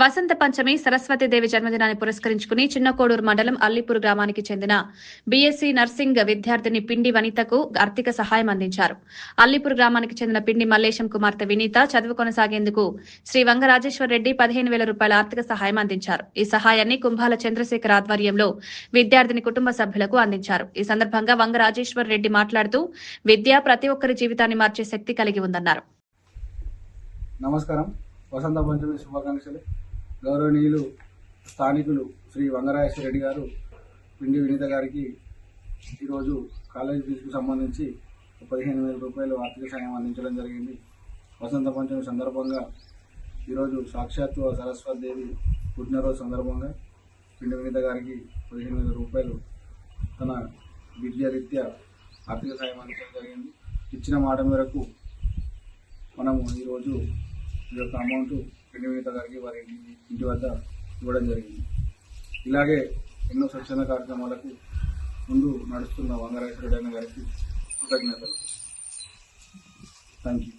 వసంత పంచమి సరస్వతీదేవి జన్మదినాన్ని పురస్కరించుకుని చిన్నకోడూరు మండలం అల్లిపూర్ గ్రామానికి చెందిన బీఎస్సీ నర్సింగ్ విద్యార్థిని పిండి వనితకు ఆర్థిక సహాయం అందించారు. అల్లిపూర్ గ్రామానికి చెందిన పిండి మల్లేశం కుమార్తె వినీత చదువు కొనసాగేందుకు శ్రీ వంగరాజేశ్వర్ రెడ్డి 15,000 రూపాయల ఆర్థిక సహాయం అందించారు. ఈ సహాయాన్ని కుంభాల చంద్రశేఖర్ ఆధ్వర్యంలో విద్యార్థిని కుటుంబ సభ్యులకు అందించారు. ఈ సందర్భంగా వంగరాజేశ్వర్ రెడ్డి మాట్లాడుతూ విద్య ప్రతి ఒక్కరి జీవితాన్ని మార్చే శక్తి కలిగి ఉందన్నారు. నమస్కారం. వసంత పంచమి శుభాకాంక్షలు. గౌరవనీయులు స్థానికులు శ్రీ వంగరాజేశ్వర రెడ్డి గారు పిండి వినీత గారికి ఈరోజు కాలేజీ ఫీజుకు సంబంధించి 15,000 రూపాయలు ఆర్థిక సాయం అందించడం జరిగింది. వసంత పంచమి సందర్భంగా ఈరోజు సాక్షాత్తు సరస్వతి దేవి పుట్టినరోజు సందర్భంగా పిండి వినీత గారికి 15,000 రూపాయలు తన విద్యారీత్యా ఆర్థిక సాయం అందించడం జరిగింది. ఇచ్చిన మాట మేరకు మనము ఈరోజు ఈ యొక్క అమౌంట్ పిండి వినీత గారికి వారి ఇంటి వద్ద ఇవ్వడం జరిగింది. ఇలాగే ఎన్నో స్వచ్ఛంద కార్యక్రమాలకు ముందు నడుస్తున్న వంగరాజేశ్వర రెడ్డి గారికి కృతజ్ఞతలు. Thank you.